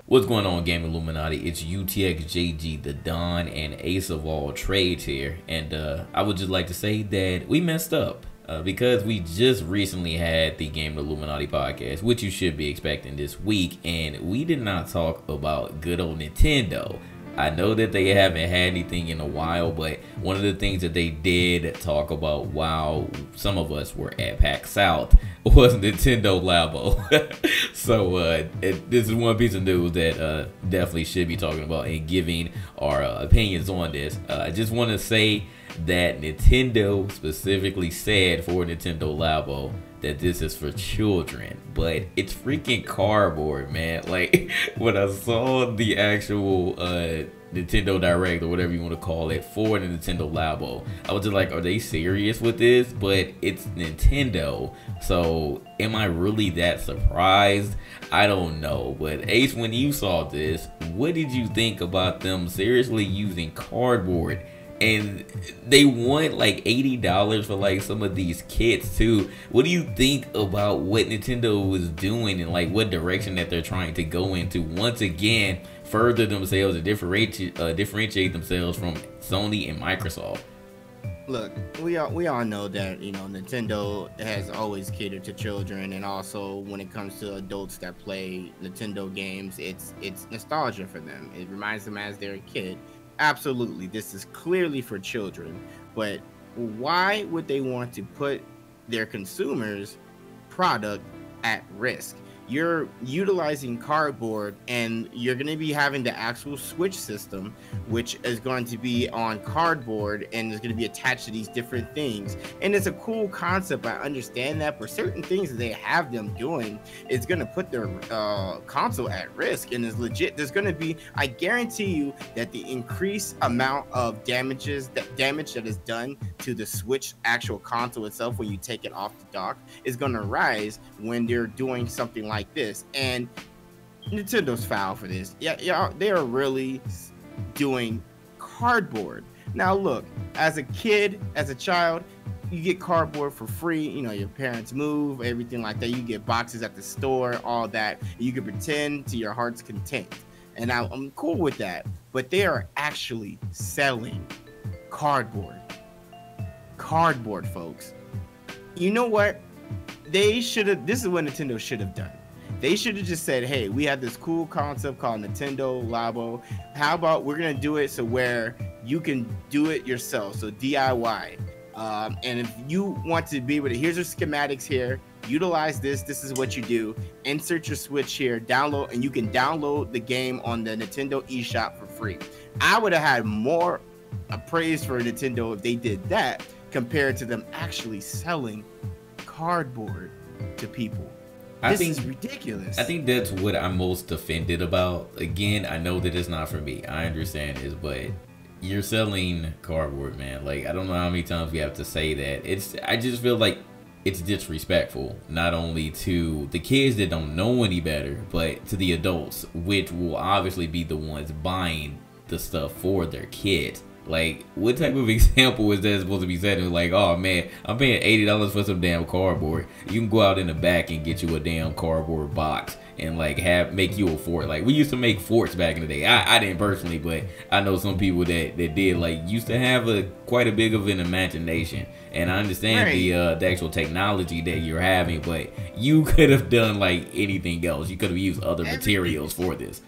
What's going on, Game Illuminati? It's UTXJG, the Don and Ace of all trades here, and I would just like to say that we messed up because we just recently had the Game Illuminati podcast, which you should be expecting this week, and we did not talk about good old Nintendo. I know that they haven't had anything in a while, but one of the things that they did talk about while some of us were at PAX South was Nintendo Labo. So this is one piece of news that definitely should be talking about and giving our opinions on this. I just want to say that Nintendo specifically said for Nintendo Labo that this is for children, but it's freaking cardboard, man. Like, when I saw the actual Nintendo Direct, or whatever you want to call it, for the Nintendo Labo, I was just like, are they serious with this? But it's Nintendo, so am I really that surprised? I don't know. But Ace, when you saw this, what did you think about them seriously using cardboard? And they want like $80 for like some of these kits too. What do you think about what Nintendo was doing and like what direction that they're trying to go into? Once again, further themselves and differentiate themselves from Sony and Microsoft. Look, we all know that, you know, Nintendo has always catered to children, and also when it comes to adults that play Nintendo games, it's nostalgia for them. It reminds them as they're a kid. Absolutely, this is clearly for children, but why would they want to put their consumers' product at risk? You're utilizing cardboard, and you're going to be having the actual Switch system, which is going to be on cardboard and is going to be attached to these different things. And it's a cool concept, I understand that, but certain things that they have them doing is going to put their console at risk, and is legit. There's going to be, I guarantee you that the increased amount of damage that is done to the Switch actual console itself when you take it off the dock is going to rise when they're doing something like this. And Nintendo's foul for this. Yeah, they are really doing cardboard. Now look, as a kid, as a child, you get cardboard for free. You know, your parents move, everything like that. You get boxes at the store, all that. You can pretend to your heart's content, and I'm cool with that. But they are actually selling cardboard, folks. You know what? They should have. This is what Nintendo should have done. They should have just said, hey, we have this cool concept called Nintendo Labo. How about we're going to do it so where you can do it yourself, so DIY. And if you want to be able to, here's your schematics here. Utilize this. This is what you do. Insert your Switch here, download, and you can download the game on the Nintendo eShop for free. I would have had more praise for Nintendo if they did that compared to them actually selling cardboard to people. This is ridiculous. I think that's what I'm most offended about. Again, I know that it's not for me. I understand this, but you're selling cardboard, man. Like, I don't know how many times we have to say that. I just feel like it's disrespectful, not only to the kids that don't know any better, but to the adults, which will obviously be the ones buying the stuff for their kids. Like, what type of example is that supposed to be setting? Like, oh man, I'm paying $80 for some damn cardboard. You can go out in the back and get you a damn cardboard box and like make you a fort. Like, we used to make forts back in the day. I didn't personally, but I know some people that did. Like, used to have quite a big of an imagination. And I understand the actual technology that you're having, but you could have done like anything else. You could have used other materials for this.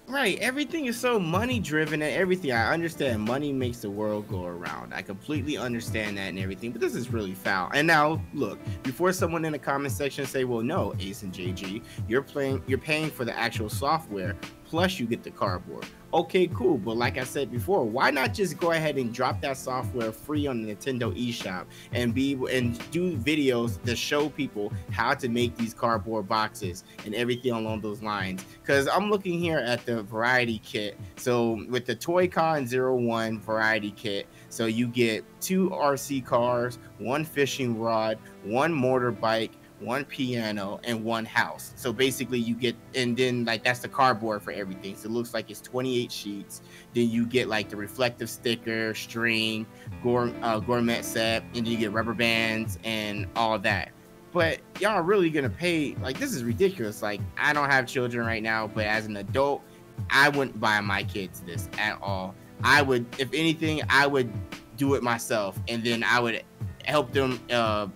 Right, everything is so money driven and everything. I understand money makes the world go around. I completely understand that and everything, but this is really foul. And now look, before someone in the comment section say, well, no, Ace and JG, you're paying for the actual software plus you get the cardboard. Okay, cool, but like I said before, why not just go ahead and drop that software free on the Nintendo eShop and do videos that show people how to make these cardboard boxes and everything along those lines? Because I'm looking here at the variety kit. So with the Toy-Con 01 variety kit, so you get 2 RC cars, 1 fishing rod, 1 motorbike, 1 piano, and 1 house. So basically you get, and then like that's the cardboard for everything. So it looks like it's 28 sheets. Then you get like the reflective sticker, string, gourmet set, and then you get rubber bands and all that. but y'all are really gonna pay, like, this is ridiculous. Like, I don't have children right now, but as an adult, I wouldn't buy my kids this at all. I would, if anything, I would do it myself, and then I would help them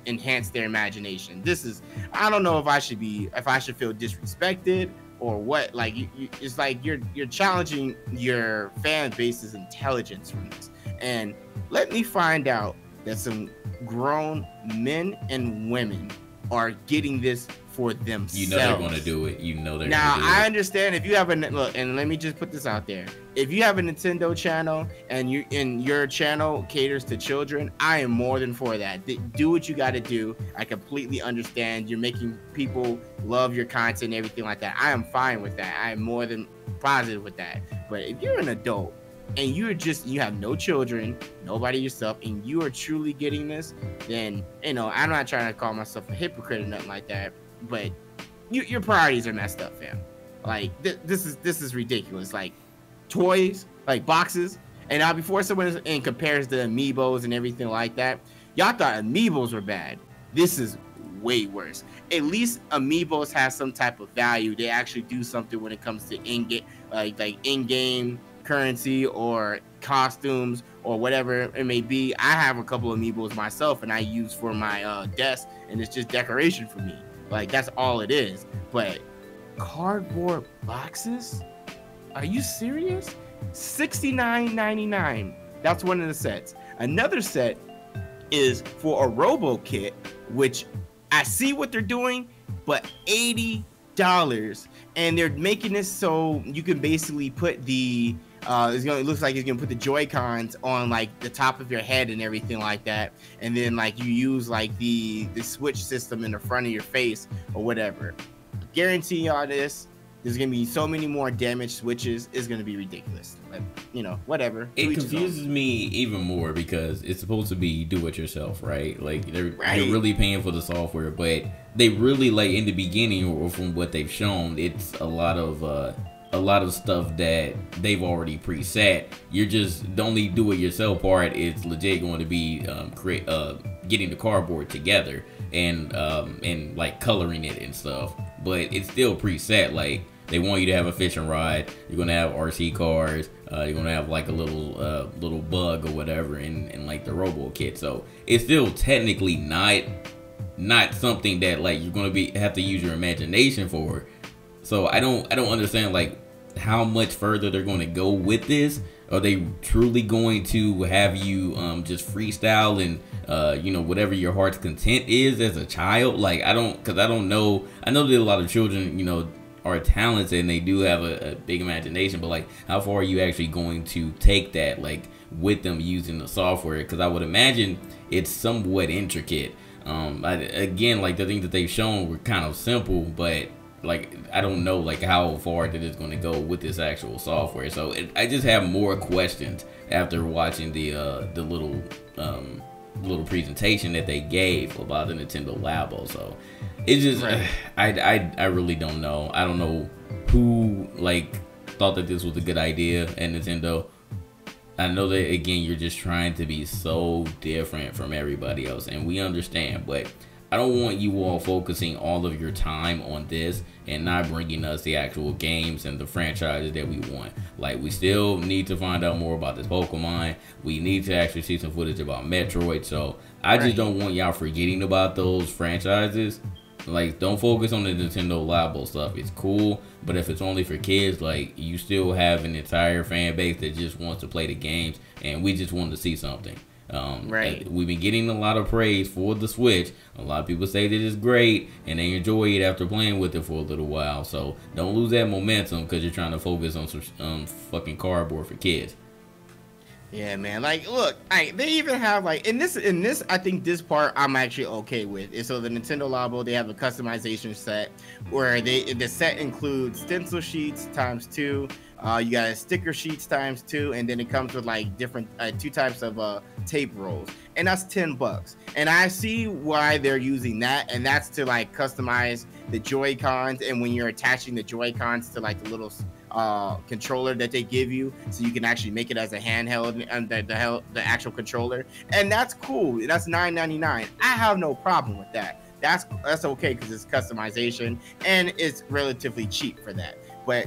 enhance their imagination. This is, I don't know if I should feel disrespected or what. Like, it's like you're challenging your fan base's intelligence from this. And let me find out that some grown men and women are getting this for themselves. You know they're going to do it. You know they're now gonna do I it. understand if you have a look, and let me just put this out there. If you have a Nintendo channel and your channel caters to children, I am more than for that. Do what you got to do. I completely understand. You're making people love your content and everything like that. I am fine with that. I am more than positive with that. But if you're an adult and you have no children, nobody yourself, and you are truly getting this, then, I'm not trying to call myself a hypocrite or nothing like that, but your priorities are messed up, fam. Like, this is ridiculous. Like, toys, like boxes, and now before someone compares the amiibos and everything like that, y'all thought amiibos were bad. This is way worse. At least amiibos have some type of value. They actually do something when it comes to in-game, like in-game currency or costumes or whatever it may be. I have a couple of amiibos myself, and I use for my desk, and it's just decoration for me. Like, that's all it is. But cardboard boxes? Are you serious? $69.99. That's one of the sets. Another set is for a Robo Kit, which I see what they're doing, but $80. And they're making this so you can basically put the it looks like it's gonna put the Joy-Cons on like the top of your head and everything like that, and then like you use like the switch system in the front of your face or whatever. Guarantee y'all this. There's gonna be so many more damaged switches. It's gonna be ridiculous. Like, whatever. It confuses me even more because it's supposed to be do-it-yourself, right? Like they're really paying for the software, but they really, like, in the beginning, or from what they've shown, it's a lot of stuff that they've already preset. You're just, the only do-it-yourself part is legit going to be getting the cardboard together and like coloring it and stuff. But it's still preset. Like, they want you to have a fishing rod. You're gonna have RC cars. You're gonna have like a little bug or whatever in like the Robo Kit. So it's still technically not something that like you're gonna have to use your imagination for. So I don't understand like how much further they're going to go with this. Are they truly going to have you just freestyle and whatever your heart's content is as a child? Like, I don't know. I know that a lot of children are talented and they do have a big imagination, but like, how far are you actually going to take that, like, with them using the software? Because I would imagine it's somewhat intricate. Again, like, the things that they've shown were kind of simple, but like, I don't know like how far that it's going to go with this actual software. So I just have more questions after watching the little presentation that they gave about the Nintendo Labo. So it just I really don't know. I don't know who like thought that this was a good idea at Nintendo. I know that, again, you're just trying to be so different from everybody else, and we understand, but I don't want you all focusing all of your time on this and not bringing us the actual games and the franchises that we want. Like, we still need to find out more about this Pokemon. We need to actually see some footage about Metroid. So I just don't want y'all forgetting about those franchises. Like, don't focus on the Nintendo Labo stuff. It's cool, but if it's only for kids, like, you still have an entire fan base that just wants to play the games, and we just want to see something. We've been getting a lot of praise for the Switch. A lot of people say that it's great and they enjoy it after playing with it for a little while. So don't lose that momentum because you're trying to focus on some fucking cardboard for kids. Yeah, man. Like, look, they even have like in this. I think this part I'm actually okay with. And so the Nintendo Labo, they have a customization set where the set includes stencil sheets ×2. You got sticker sheets ×2, and then it comes with like different 2 types of tape rolls, and that's $10. And I see why they're using that, and that's to like customize the Joy-Cons, and when you're attaching the Joy-Cons to like the little controller that they give you, so you can actually make it as a handheld and the actual controller, and that's cool. That's $9.99. I have no problem with that. that's okay because it's customization and it's relatively cheap for that. But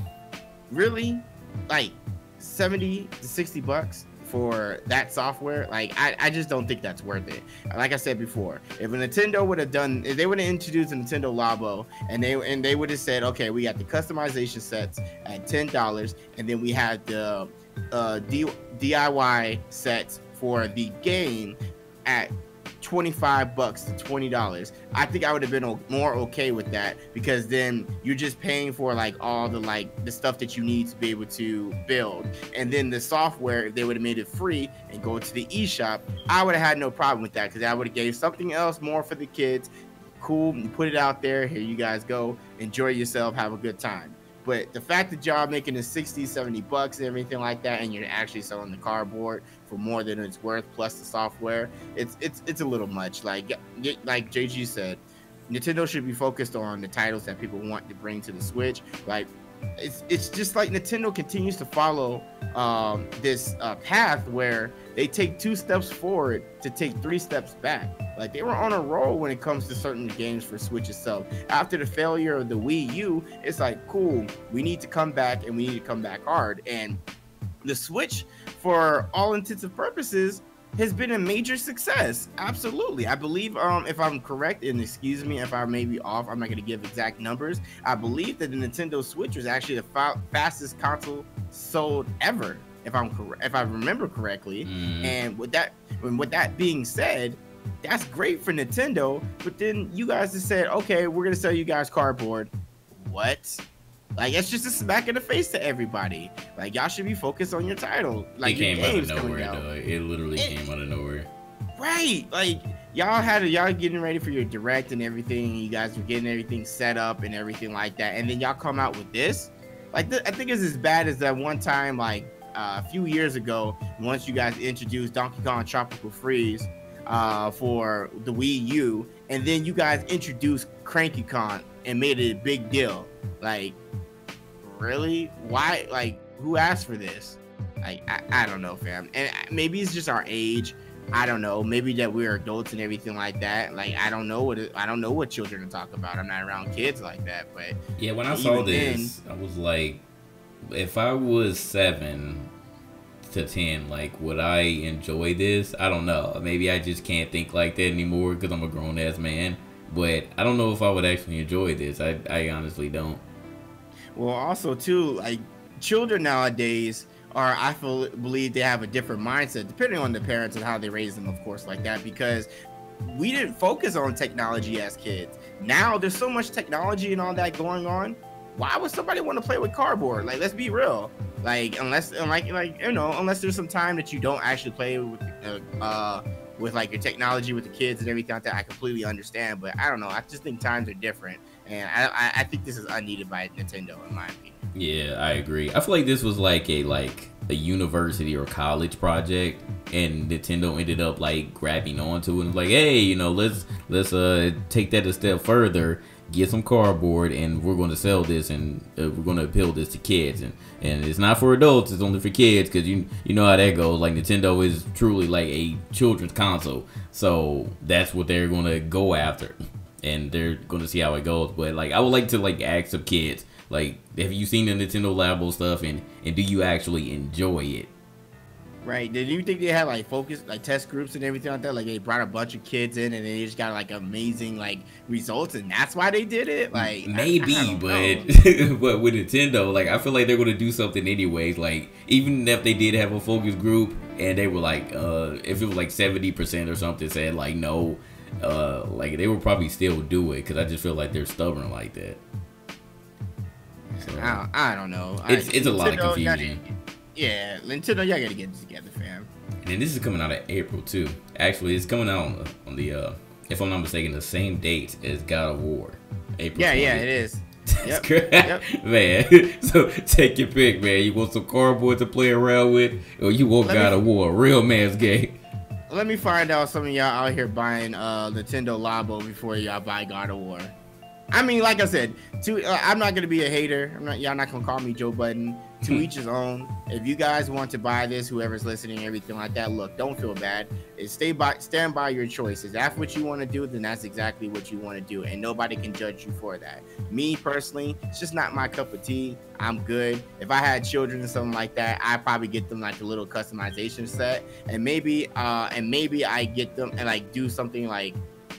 really, like 70 to 60 bucks for that software, like I just don't think that's worth it. Like I said before, if Nintendo would have done, if they would have introduced a Nintendo Labo and they would have said, okay, we got the customization sets at $10, and then we had the DIY sets for the game at $25 to $20, I think I would have been more okay with that, because then you're just paying for like all the stuff that you need to be able to build, and then the software, if they would have made it free and go to the eShop, I would have had no problem with that, because I would have gave something else more for the kids. Cool, you put it out there, here you guys go, enjoy yourself, have a good time. But the fact that y'all making it 60, 70 bucks and everything like that, and you're actually selling the cardboard for more than it's worth plus the software, it's a little much. Like JG said, Nintendo should be focused on the titles that people want to bring to the Switch. Like it's just like Nintendo continues to follow this path where they take 2 steps forward to take 3 steps back. Like they were on a roll when it comes to certain games for Switch itself. After the failure of the Wii U, it's like, cool, we need to come back, and we need to come back hard. And the Switch, for all intents and purposes, has been a major success. Absolutely. I believe, if I'm correct, and excuse me if I may be off, I'm not going to give exact numbers. I believe that the Nintendo Switch was actually the fastest console sold ever, if I remember correctly. And with that being said, that's great for Nintendo. But then you guys just said, okay, we're going to sell you guys cardboard. What? Like, it's just a smack in the face to everybody. Like, y'all should be focused on your title. Like, it came out of nowhere, though. It literally came out of nowhere. Right. Like, y'all getting ready for your direct and everything. You guys were getting everything set up and everything like that. And then y'all come out with this. Like, I think it's as bad as that one time, like, a few years ago, once you guys introduced Donkey Kong Tropical Freeze for the Wii U. And then you guys introduced Cranky Kong and made it a big deal. Like, really? Why? Like, who asked for this? Like, I don't know, fam. And maybe it's just our age. I don't know. Maybe that we're adults and everything like that. Like, I don't know what children to talk about. I'm not around kids like that. But yeah, when I saw this, I was like, if I was 7 to 10, like, would I enjoy this? I don't know. Maybe I just can't think like that anymore because I'm a grown ass man. But I don't know if I would actually enjoy this. I honestly don't. Well, also too, like, children nowadays believe they have a different mindset, depending on the parents and how they raise them, of course, like that, because we didn't focus on technology as kids. Now there's so much technology and all that going on. Why would somebody want to play with cardboard? Like, let's be real. Like, unless there's some time that you don't actually play with like your technology with the kids and everything like that, I completely understand. But I don't know. I just think times are different, and I think this is unneeded by Nintendo, in my opinion. Yeah, I agree. I feel like this was like a university or college project, and Nintendo ended up like grabbing onto it and like, hey, let's take that a step further, get some cardboard, and we're going to sell this, and we're going to appeal this to kids, and it's not for adults, it's only for kids, because you know how that goes. Like, Nintendo is truly like a children's console, so that's what they're going to go after, and they're going to see how it goes. But like, I would like to like ask some kids, like, have you seen the Nintendo Labo stuff, and do you actually enjoy it? Right. Did you think they had like focus, like test groups and everything like that? Like, they brought a bunch of kids in and they just got like amazing like results, and that's why they did it? Like, maybe, but but with Nintendo, like, I feel like they're gonna do something anyways. Like, even if they did have a focus group and they were like, if it was like 70% or something said like no, like, they would probably still do it, because I just feel like they're stubborn like that. So, I don't know. It's a lot of confusion. Yeah, Nintendo, y'all gotta get it together, fam. And this is coming out in April too. Actually, it's coming out on the if I'm not mistaken, the same date as God of War. April. Yeah, 20th. Yeah, it is. That's correct. Yep. Man. So take your pick, man. You want some cardboard to play around with, or you want God of War, a real man's game? Let me find out some of y'all out here buying Nintendo Labo before y'all buy God of War. I mean, like I said, I'm not gonna be a hater. Y'all not gonna call me Joe Budden. To each his own. If you guys want to buy this, whoever's listening, everything like that, look, don't feel bad. Stand by your choices. If that's what you want to do, then that's exactly what you want to do, and nobody can judge you for that. Me personally, it's just not my cup of tea. I'm good. If I had children or something like that, I'd probably get them like a little customization set, and maybe I get them and like do something like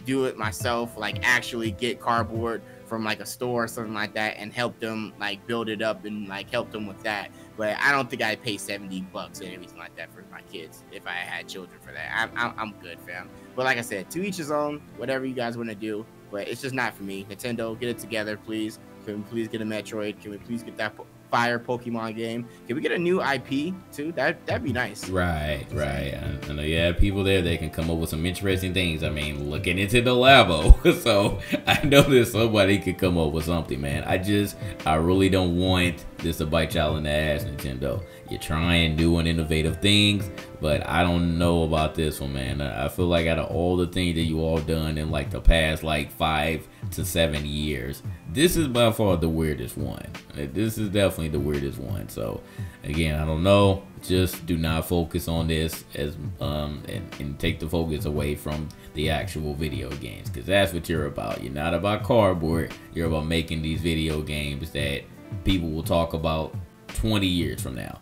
do it myself, like actually get cardboard from like a store or something like that and help them like build it up and like help them with that. But I don't think I'd pay $70 and everything like that for my kids if I had children for that. I'm good, fam. But like I said, to each his own, whatever you guys want to do. But it's just not for me. Nintendo, get it together, please. Can we please get a Metroid? Can we please get that fire Pokemon game? Can we get a new IP too? That'd be nice. Right. I know you have people there that can come up with some interesting things. I mean, look at Nintendo Labo. So I know that somebody could come up with something, man. I really don't want this to bite y'all in the ass, Nintendo. You're trying doing innovative things, but I don't know about this one, man. I feel like out of all the things that you all done in like the past like 5 to 7 years, this is by far the weirdest one. This is definitely the weirdest one. So again, I don't know. Just do not focus on this as and take the focus away from the actual video games, because that's what you're about. You're not about cardboard. You're about making these video games that people will talk about 20 years from now.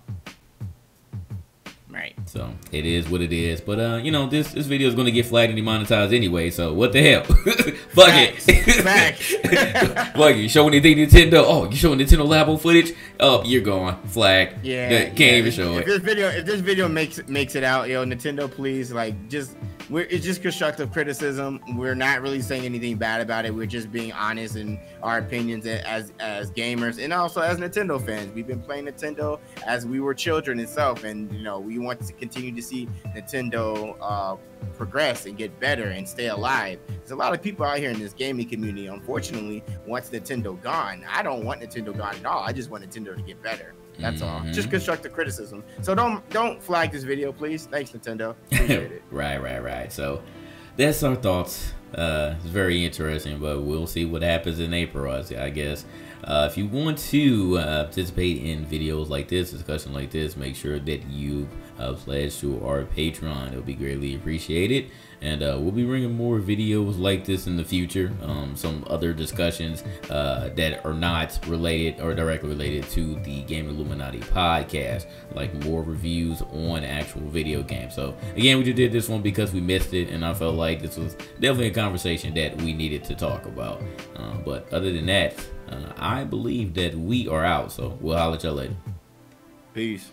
Right. So it is what it is. But you know, this video is gonna get flagged and demonetized anyway. So what the hell? Fuck it. Fuck it. You showing anything Nintendo? Oh, you showing Nintendo Labo footage? Oh, you're gone. Flag. Yeah. Can't even show it. If this video makes it out, yo, Nintendo, please, like, it's just constructive criticism. We're not really saying anything bad about it. We're just being honest in our opinions as gamers and also as Nintendo fans. We've been playing Nintendo as we were children itself, and you know, we want to continue to see Nintendo progress and get better and stay alive. There's a lot of people out here in this gaming community, unfortunately, wants Nintendo gone. I don't want Nintendo gone at all. I just want Nintendo to get better. That's all. Just constructive criticism. So don't flag this video, please. Thanks, Nintendo. Appreciate it. Right. So that's our thoughts. It's very interesting, but we'll see what happens in April, I guess. If you want to participate in videos like this, discussion like this, make sure that you pledge to our Patreon. It'll be greatly appreciated. And we'll be bringing more videos like this in the future. Some other discussions that are not related or directly related to the Game Illuminaughty podcast, like more reviews on actual video games. So again, we just did this one because we missed it, and I felt like this was definitely a conversation that we needed to talk about. But other than that, I believe that we are out. So we'll holler at y'all later. Peace.